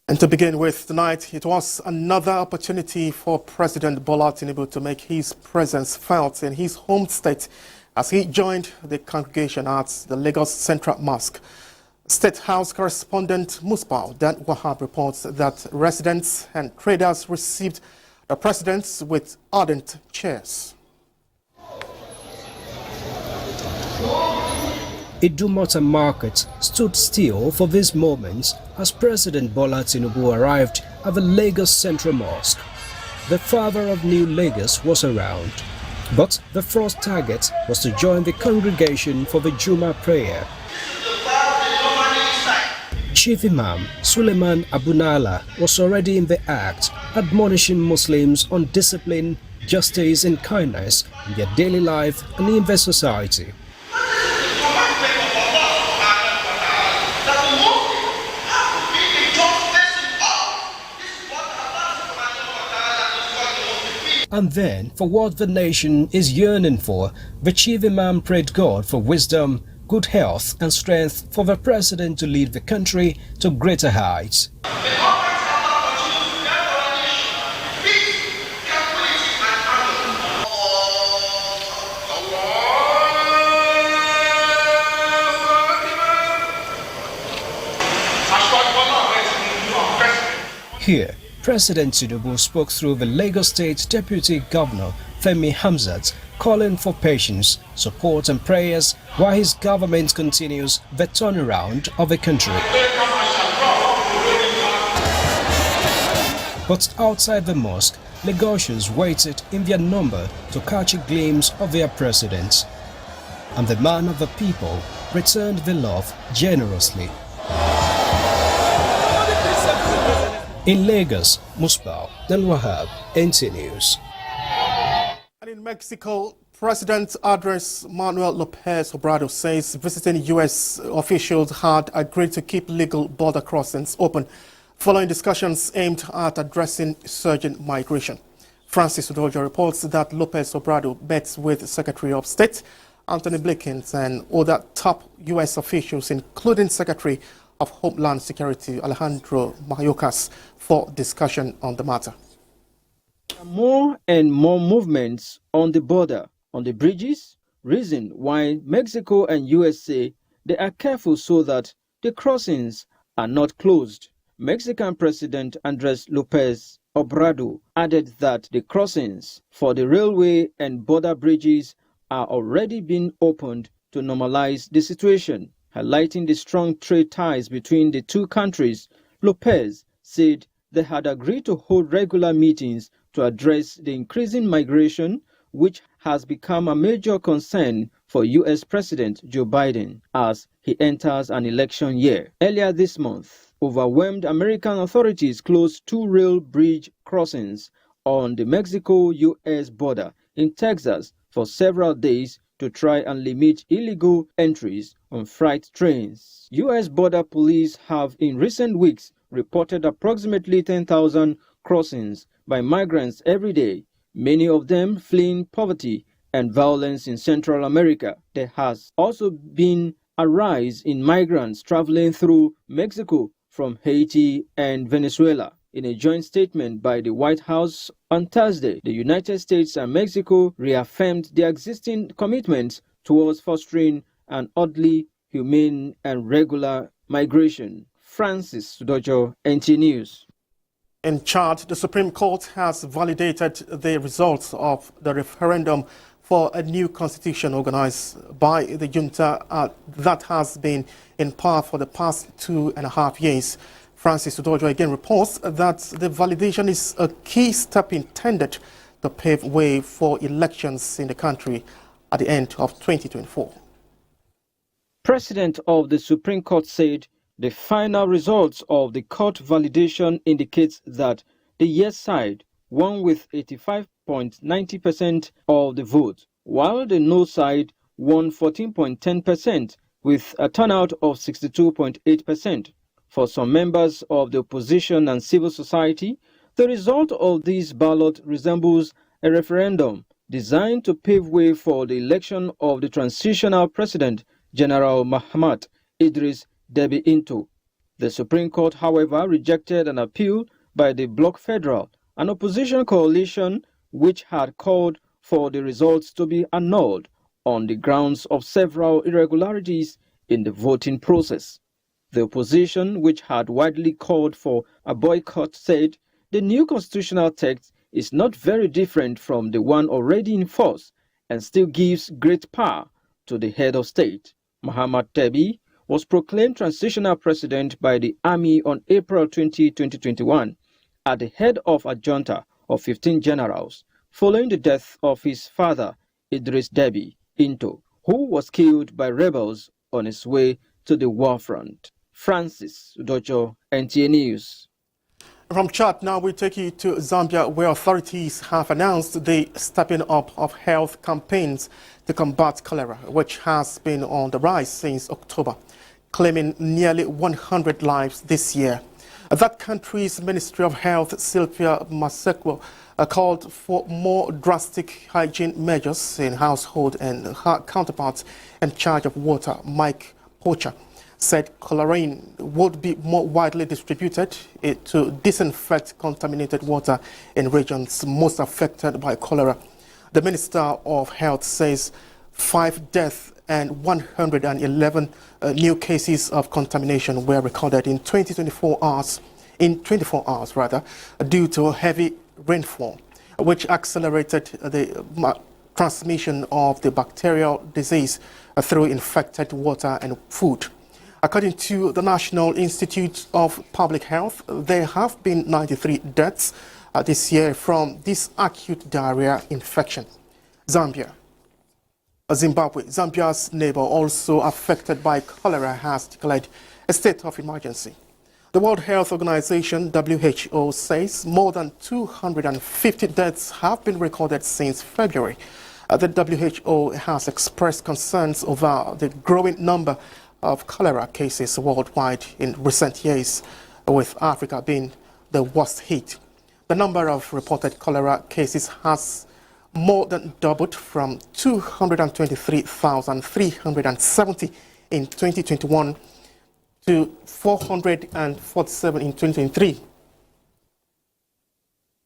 And to begin with tonight, it was another opportunity for President Bola Tinubu to make his presence felt in his home state as he joined the congregation at the Lagos Central Mosque. State House correspondent Musbah Dan Wahab reports that residents and traders received the president with ardent cheers. Idumota Market stood still for these moments as President Bola Tinubu arrived at the Lagos Central Mosque. The father of New Lagos was around, but the first target was to join the congregation for the Juma prayer. Chief Imam Suleiman Abunala was already in the act, admonishing Muslims on discipline, justice and kindness in their daily life and in their society. And then, for what the nation is yearning for, the Chief Imam prayed God for wisdom, good health and strength for the president to lead the country to greater heights. Here, President Tinubu spoke through the Lagos State Deputy Governor Femi Hamzat, calling for patience, support and prayers while his government continues the turnaround of the country. But outside the mosque, Lagosians waited in their number to catch a glimpse of their president. And the man of the people returned the love generously. In Lagos, Musbah Dan Wahab, NTA News. And in Mexico, President Andres Manuel Lopez Obrador says visiting U.S. officials had agreed to keep legal border crossings open following discussions aimed at addressing surging migration. Francis Udojo reports that Lopez Obrador met with Secretary of State Anthony Blinken and other top U.S. officials, including Secretary of Homeland Security Alejandro Mayorkas, for discussion on the matter. More and more movements on the border, on the bridges, reason why Mexico and USA they are careful so that the crossings are not closed. Mexican President Andres Lopez Obrador added that the crossings for the railway and border bridges are already being opened to normalize the situation. Highlighting the strong trade ties between the two countries, Lopez said they had agreed to hold regular meetings to address the increasing migration, which has become a major concern for U.S. President Joe Biden as he enters an election year. Earlier this month, overwhelmed American authorities closed two rail bridge crossings on the Mexico-U.S. border in Texas for several days to try and limit illegal entries on freight trains. U.S. border police have in recent weeks reported approximately 10,000 crossings by migrants every day, many of them fleeing poverty and violence in Central America. There has also been a rise in migrants traveling through Mexico from Haiti and Venezuela. In a joint statement by the White House on Thursday, the United States and Mexico reaffirmed their existing commitments towards fostering an orderly, humane, and regular migration. Francis Dojo, NT News. In Chad, the Supreme Court has validated the results of the referendum for a new constitution organized by the junta that has been in power for the past 2.5 years. Francis Udojo again reports that the validation is a key step intended to pave way for elections in the country at the end of 2024. President of the Supreme Court said the final results of the court validation indicates that the yes side won with 85.90% of the vote, while the no side won 14.10% with a turnout of 62.8%. For some members of the opposition and civil society, the result of this ballot resembles a referendum designed to pave way for the election of the transitional president, General Mahamat Idris Deby Itno. The Supreme Court, however, rejected an appeal by the Bloc Federal, an opposition coalition which had called for the results to be annulled on the grounds of several irregularities in the voting process. The opposition, which had widely called for a boycott, said the new constitutional text is not very different from the one already in force and still gives great power to the head of state. Muhammad Tebi was proclaimed transitional president by the army on April 20, 2021, at the head of a junta of 15 generals, following the death of his father, Idris Deby Into, who was killed by rebels on his way to the war front. Francis Udocho, NTA News. From Chad, now we take you to Zambia, where authorities have announced the stepping up of health campaigns to combat cholera, which has been on the rise since October, claiming nearly 100 lives this year. That country's Ministry of Health, Sylvia Maseko, called for more drastic hygiene measures in household, and her counterpart in charge of water, Mike Pocher, said chlorine would be more widely distributed to disinfect contaminated water in regions most affected by cholera. The Minister of Health says 5 deaths and 111 new cases of contamination were recorded in 24 hours, due to heavy rainfall, which accelerated the transmission of the bacterial disease through infected water and food. According to the National Institute of Public Health, there have been 93 deaths this year from this acute diarrhea infection. Zimbabwe, Zambia's neighbor, also affected by cholera, has declared a state of emergency. The World Health Organization, WHO, says more than 250 deaths have been recorded since February. The WHO has expressed concerns over the growing number of cholera cases worldwide in recent years, with Africa being the worst hit. The number of reported cholera cases has more than doubled from 223,370 in 2021 to 447 in 2023.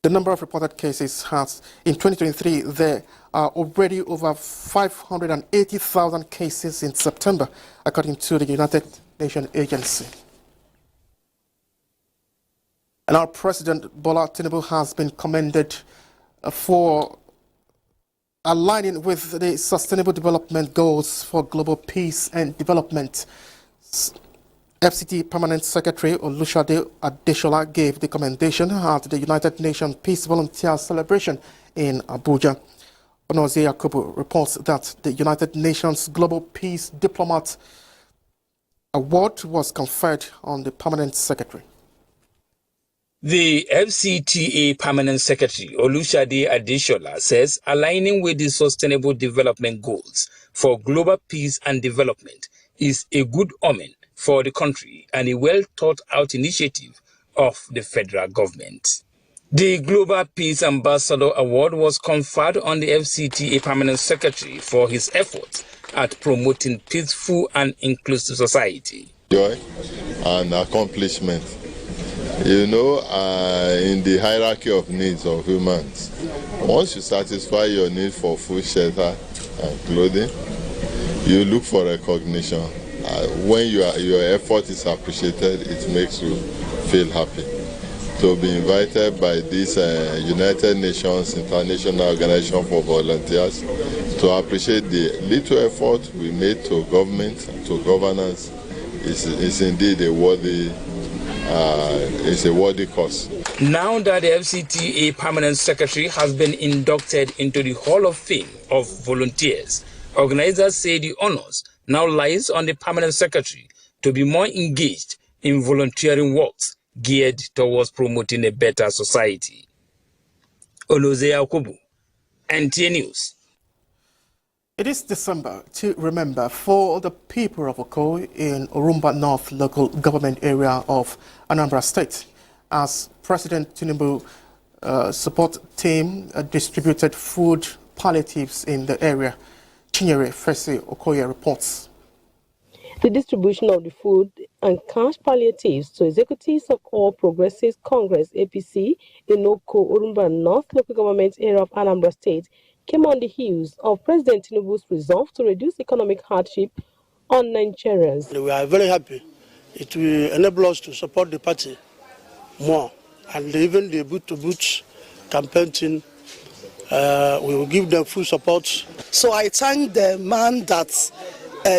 The number of reported cases has, in 2023, there are already over 580,000 cases in September, according to the United Nations Agency. And our President Bola Tinubu has been commended for aligning with the Sustainable Development Goals for Global Peace and Development. FCT Permanent Secretary Olushade Adeshola gave the commendation at the United Nations Peace Volunteer Celebration in Abuja. Onozie Yakubu reports that the United Nations Global Peace Diplomat Award was conferred on the Permanent Secretary. The FCTA Permanent Secretary Olushade Adeshola says aligning with the Sustainable Development Goals for Global Peace and Development is a good omen for the country and a well-thought-out initiative of the federal government. The Global Peace Ambassador Award was conferred on the FCTA Permanent Secretary for his efforts at promoting peaceful and inclusive society. Joy and accomplishment. You know, in the hierarchy of needs of humans, once you satisfy your need for food, shelter, and clothing, you look for recognition. When your effort is appreciated, it makes you feel happy. To be invited by this United Nations International Organization for Volunteers to appreciate the little effort we made to government and to governance is indeed a worthy cause. Now that the FCTA Permanent Secretary has been inducted into the Hall of Fame of Volunteers, organizers say the honors now lies on the Permanent Secretary to be more engaged in volunteering works geared towards promoting a better society. Onozie Yakubu, NTA News. It is December to remember for the people of Oko in Orumba North local government area of Anambra State, as President Tinubu support team distributed food palliatives in the area. Chinyere Fese Okoye reports. The distribution of the food and cash palliatives to executives of All Progressives Congress (APC) in Oko, Orumba North local government area of Anambra State came on the heels of President Tinubu's resolve to reduce economic hardship on Nigerians. We are very happy. It will enable us to support the party more, and even the boot-to-boot campaign team, we will give them full support. So I thank the man that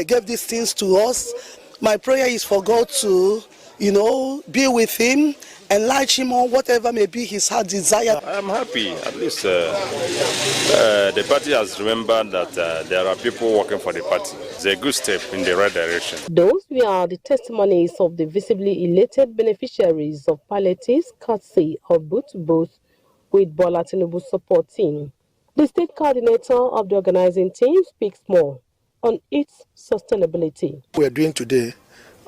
gave these things to us. My prayer is for God to, be with him, enlarge him on whatever may be his heart desire. I am happy. At least the party has remembered that there are people working for the party. It's a good step in the right direction. Those were the testimonies of the visibly elated beneficiaries of palliatives courtesy of both with Bola Tinubu's support team. The state coordinator of the organizing team speaks more on its sustainability. What we're doing today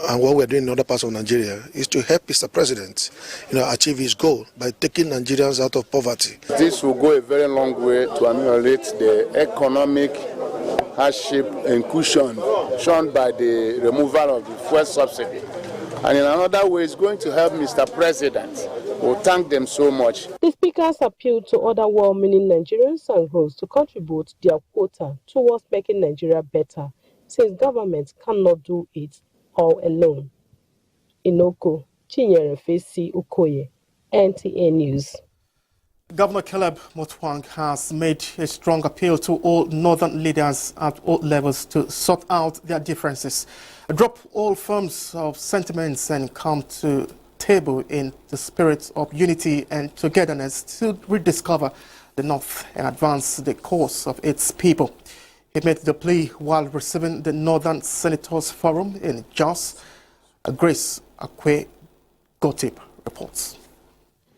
and what we're doing in other parts of Nigeria is to help Mr. President achieve his goal by taking Nigerians out of poverty. This will go a very long way to ameliorate the economic hardship and cushion shown by the removal of the fuel subsidy. And in another way, it's going to help Mr. President. We'll thank them so much. The speakers appealed to other well-meaning Nigerians and groups to contribute their quota towards making Nigeria better, since government cannot do it all alone. Inoko, Chinyere Fesi Okoye, NTA News. Governor Caleb Mutfwang has made a strong appeal to all northern leaders at all levels to sort out their differences, drop all forms of sentiments and come to table in the spirit of unity and togetherness to rediscover the North and advance the cause of its people. He made the plea while receiving the Northern Senators Forum in Jos. Grace Akwe-Gotip reports.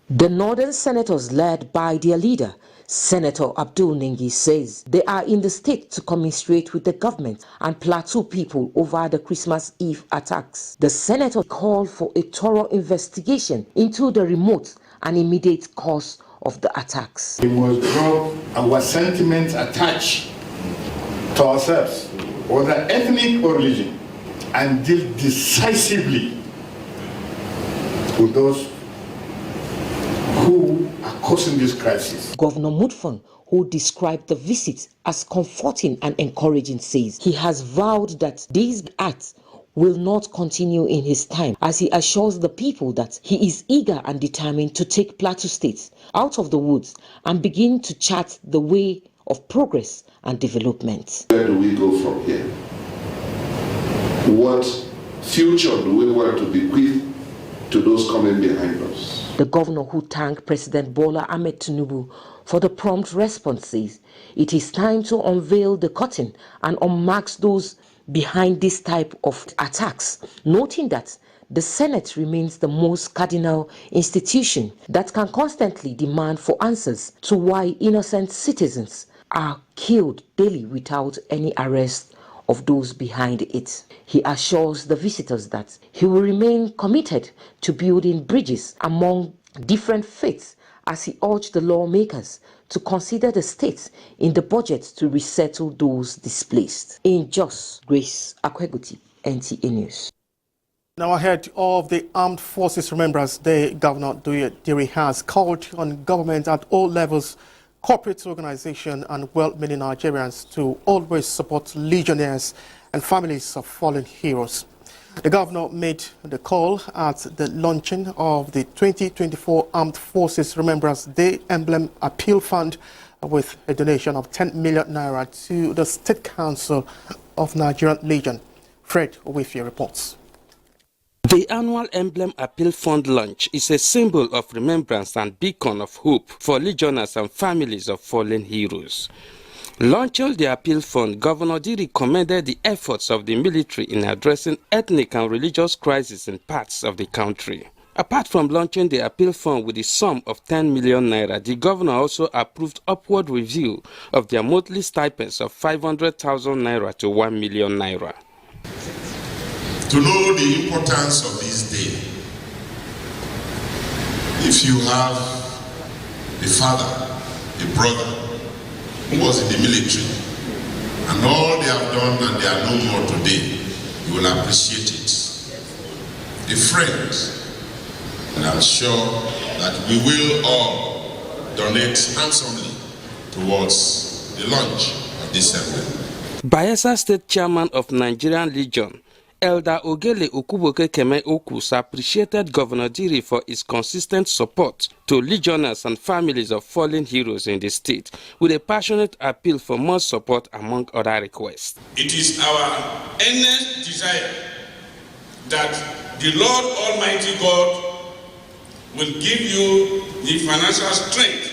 The Northern Senators, led by their leader, Senator Abdul Nengi, says they are in the state to commiserate with the government and Plateau people over the Christmas Eve attacks. The senator called for a thorough investigation into the remote and immediate cause of the attacks. We must drop our sentiments attached to ourselves, whether ethnic or religion, and deal decisively with those who are causing this crisis. Governor Mutfwang, who described the visit as comforting and encouraging, says he has vowed that these acts will not continue in his time, as he assures the people that he is eager and determined to take Plateau State out of the woods and begin to chart the way of progress and development. Where do we go from here? What future do we want to bequeath to those coming behind us? The governor, who thanked President Bola Ahmed Tinubu for the prompt response, says it is time to unveil the curtain and unmask those behind this type of attacks, noting that the Senate remains the most cardinal institution that can constantly demand for answers to why innocent citizens are killed daily without any arrest of those behind it. He assures the visitors that he will remain committed to building bridges among different faiths, as he urged the lawmakers to consider the state in the budget to resettle those displaced. In Jos, Grace Akwe-Gotip, NTA News. Now, ahead of the Armed Forces Remembrance Day, Governor Diri has called on government at all levels, corporate organizations and well-meaning Nigerians to always support legionnaires and families of fallen heroes. The governor made the call at the launching of the 2024 Armed Forces Remembrance Day Emblem Appeal Fund with a donation of 10 million naira to the State Council of Nigerian Legion. Fred Owefie reports. The annual Emblem Appeal Fund launch is a symbol of remembrance and beacon of hope for legionnaires and families of fallen heroes. Launching the Appeal Fund, Governor Diri commended the efforts of the military in addressing ethnic and religious crises in parts of the country. Apart from launching the Appeal Fund with a sum of 10 million naira, the governor also approved upward review of their monthly stipends of 500,000 naira to 1 million naira. To know the importance of this day, if you have a father, a brother who was in the military, and all they have done and they are no more today, you will appreciate it. The friends, and I'm sure that we will all donate handsomely towards the launch of this emblem. Bayelsa State Chairman of Nigerian Legion, Elder Ogele Okuboke Keme Okus, appreciated Governor Diri for his consistent support to legionnaires and families of fallen heroes in the state, with a passionate appeal for more support among other requests. It is our earnest desire that the Lord Almighty God will give you the financial strength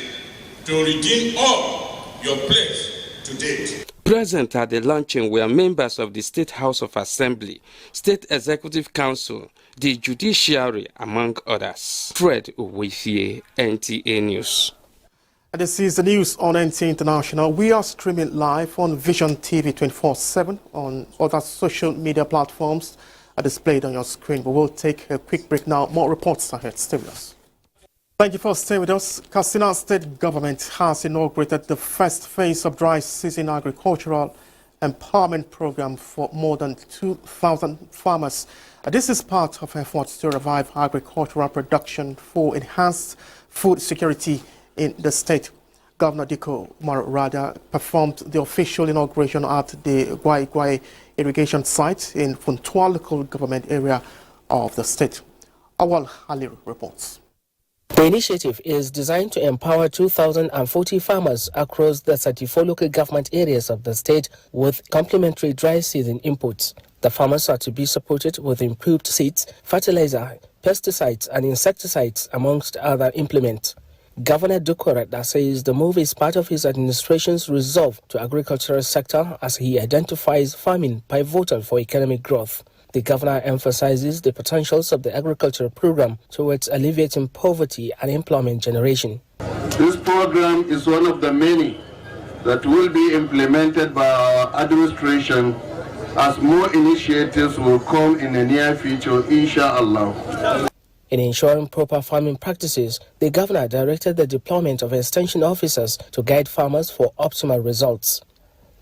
to redeem all your pledge to date. Present at the launching were members of the State House of Assembly, State Executive Council, the Judiciary, among others. Fred Uwifie, NTA News. And this is the news on NTA International. We are streaming live on Vision TV 24/7 on other social media platforms are displayed on your screen. We will take a quick break now. More reports ahead. Stay with us. Thank you for staying with us. Katsina State Government has inaugurated the first phase of dry season agricultural empowerment program for more than 2,000 farmers. This is part of efforts to revive agricultural production for enhanced food security in the state. Governor Diko Umar Rada performed the official inauguration at the Gwai irrigation site in Funtua local government area of the state. Awal Halil reports. The initiative is designed to empower 2,040 farmers across the 34 local government areas of the state with complementary dry season inputs. The farmers are to be supported with improved seeds, fertilizer, pesticides and insecticides, amongst other implements. Governor Dukorada says the move is part of his administration's resolve to agricultural sector as he identifies farming pivotal for economic growth. The governor emphasizes the potentials of the agricultural program towards alleviating poverty and employment generation. This program is one of the many that will be implemented by our administration as more initiatives will come in the near future, inshallah. In ensuring proper farming practices, the governor directed the deployment of extension officers to guide farmers for optimal results.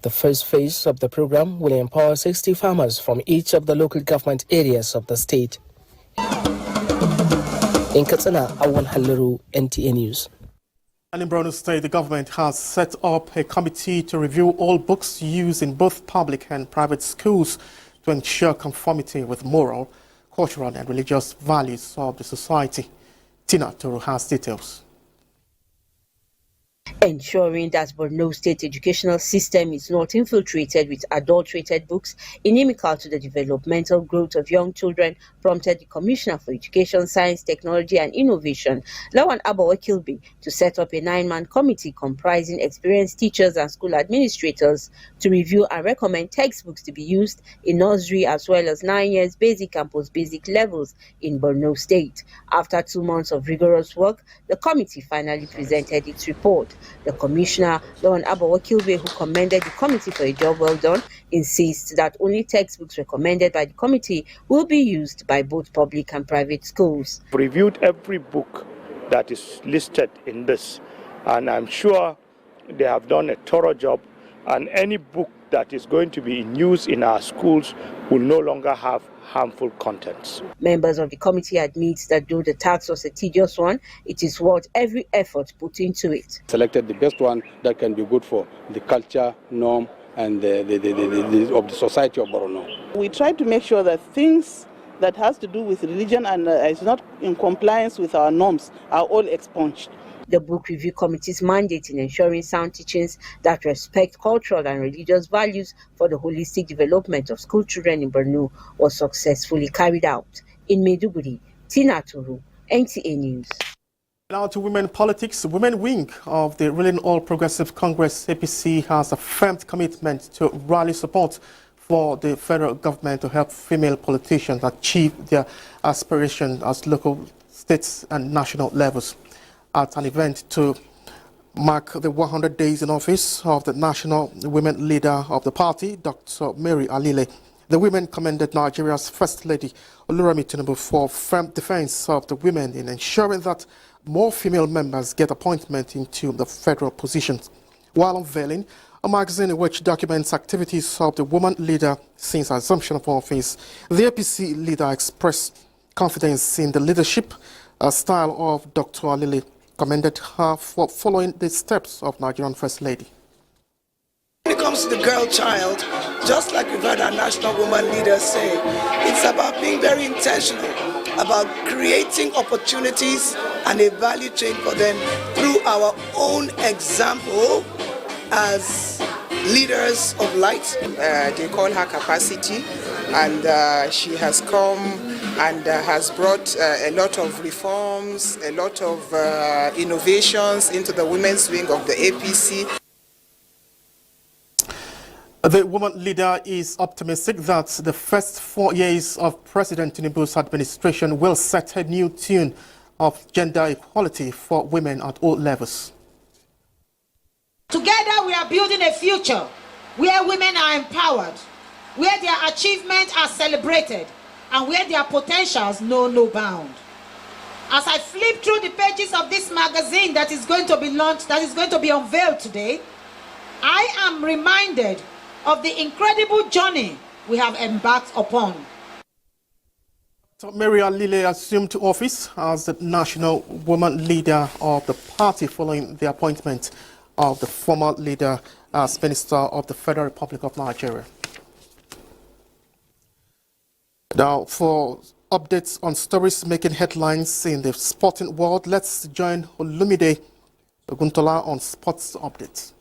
The first phase of the program will empower 60 farmers from each of the local government areas of the state. In Katsina, Awal Haliru, NTA News. And in Borno State, the government has set up a committee to review all books used in both public and private schools to ensure conformity with moral, cultural and religious values of the society. Tina Toro has details. Ensuring that Borno State educational system is not infiltrated with adulterated books inimical to the developmental growth of young children prompted the Commissioner for Education, Science, Technology and Innovation, Lawan Abawakilbi, to set up a 9-man committee comprising experienced teachers and school administrators to review and recommend textbooks to be used in nursery as well as 9 years basic and post-basic levels in Borno State. After 2 months of rigorous work, the committee finally presented its report. The Commissioner, Lawan Abawakilbe, who commended the committee for a job well done, insists that only textbooks recommended by the committee will be used by both public and private schools. I've reviewed every book that is listed in this, and I'm sure they have done a thorough job, and any book that is going to be in use in our schools will no longer have harmful contents. Members of the committee admit that though the task was a tedious one, it is worth every effort put into it. Selected the best one that can be good for the culture, norm, and of the society of Borno. We try to make sure that things that has to do with religion and is not in compliance with our norms are all expunged. The book review committee's mandate in ensuring sound teachings that respect cultural and religious values for the holistic development of school children in Borno was successfully carried out. In Maiduguri, Tina Turu, NTA News. Now to women politics. The women wing of the Ruling All Progressive Congress APC has affirmed commitment to rally support for the federal government to help female politicians achieve their aspirations at local, states and national levels. At an event to mark the 100 days in office of the national women leader of the party, Dr. Mary Alile, the women commended Nigeria's First Lady Oluremi Tinubu for firm defense of the women in ensuring that more female members get appointment into the federal positions. While unveiling a magazine which documents activities of the woman leader since assumption of office. The APC leader expressed confidence in the leadership style of Dr. Alili, commended her for following the steps of Nigerian First Lady. When it comes to the girl child, just like we've heard our national woman leaders say, it's about being very intentional, about creating opportunities and a value chain for them through our own example as leaders of light. They call her capacity, and she has come and has brought a lot of reforms, a lot of innovations into the women's wing of the APC. The woman leader is optimistic that the first 4 years of President Tinubu's administration will set a new tune of gender equality for women at all levels. Together we are building a future where women are empowered, where their achievements are celebrated, and where their potentials know no bound. As I flip through the pages of this magazine that is going to be launched, that is going to be unveiled today, I am reminded of the incredible journey we have embarked upon. Mary Alile assumed office as the national woman leader of the party following the appointment of the former leader as Minister of the Federal Republic of Nigeria. Now, for updates on stories making headlines in the sporting world, let's join Olumide Oguntola on sports updates.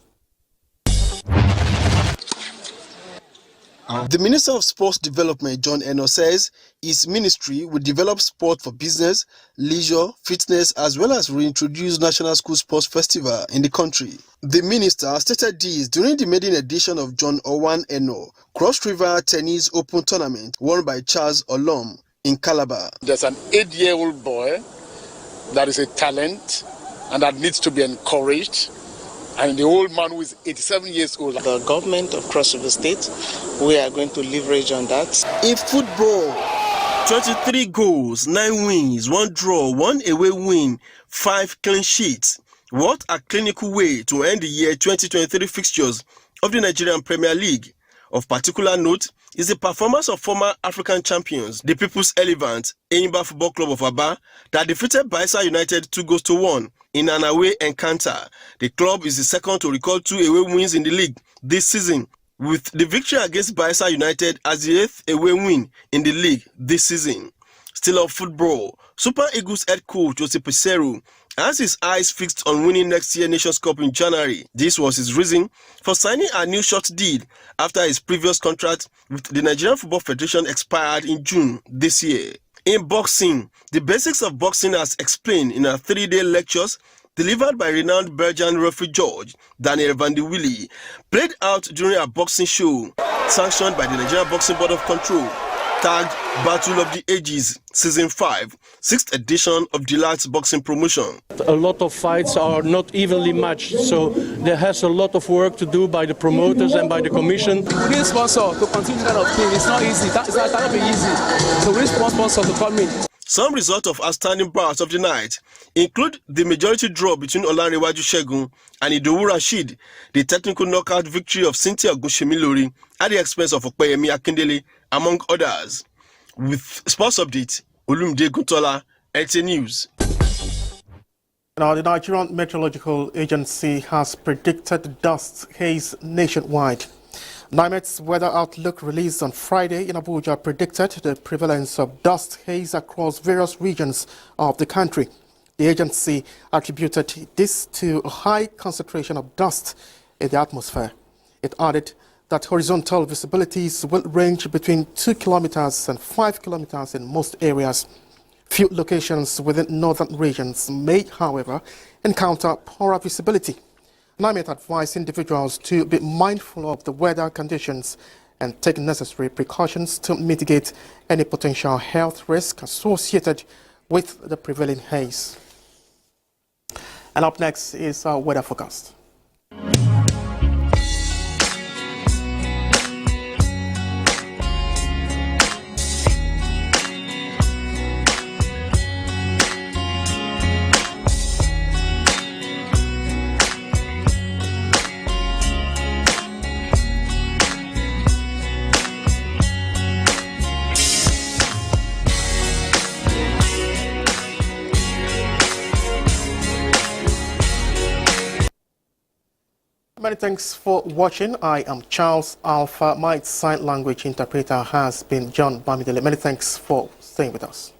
The Minister of Sports Development, John Eno, says his ministry will develop sport for business, leisure, fitness, as well as reintroduce National School Sports Festival in the country. The minister stated this during the maiden edition of John Owan Eno Cross River Tennis Open Tournament won by Charles Olom in Calabar. There's an 8-year-old boy that is a talent and that needs to be encouraged. And the old man who is 87 years old. The government of Cross River State, we are going to leverage on that. In football, 23 goals, 9 wins, 1 draw, 1 away win, 5 clean sheets. What a clinical way to end the year 2023 fixtures of the Nigerian Premier League. Of particular note is the performance of former African champions, the People's Elephant, Enyimba Football Club of Aba, that defeated Bayelsa United 2-1 in an away encounter. The club is the second to record 2 away wins in the league this season, with the victory against Bayelsa United as the 8th away win in the league this season. Still of football, Super Eagles head coach Jose Peseiro has his eyes fixed on winning next year's Nations Cup in January. This was his reason for signing a new short deal after his previous contract with the Nigerian Football Federation expired in June this year. In boxing, the basics of boxing as explained in a 3-day lectures delivered by renowned Belgian referee George Daniel Van de Willy played out during a boxing show sanctioned by the Nigerian Boxing Board of Control, tagged Battle of the Ages Season 5, 6th edition of the last boxing promotion. A lot of fights are not evenly matched, so there has a lot of work to do by the promoters and by the commission. We need sponsor to continue that kind of thing. It's not easy. It's not be easy. So we need sponsor to come in. Some results of outstanding bouts of the night include the majority draw between Olanrewaju Segun and Idowu Rashid, the technical knockout victory of Cynthia Ogunsemilori at the expense of Opeyemi Akindele, among others. With sports update, Olumide Oguntola, NTA News. Now, the Nigerian Meteorological Agency has predicted dust haze nationwide. NIMET's weather outlook released on Friday in Abuja predicted the prevalence of dust haze across various regions of the country. The agency attributed this to a high concentration of dust in the atmosphere. It added that horizontal visibilities will range between 2 kilometers and 5 kilometers in most areas. Few locations within northern regions may, however, encounter poorer visibility. NIMET advised individuals to be mindful of the weather conditions and take necessary precautions to mitigate any potential health risk associated with the prevailing haze. And up next is our weather forecast. Many thanks for watching. I am Charles Alpha. My sign language interpreter has been John Bamidele. Many thanks for staying with us.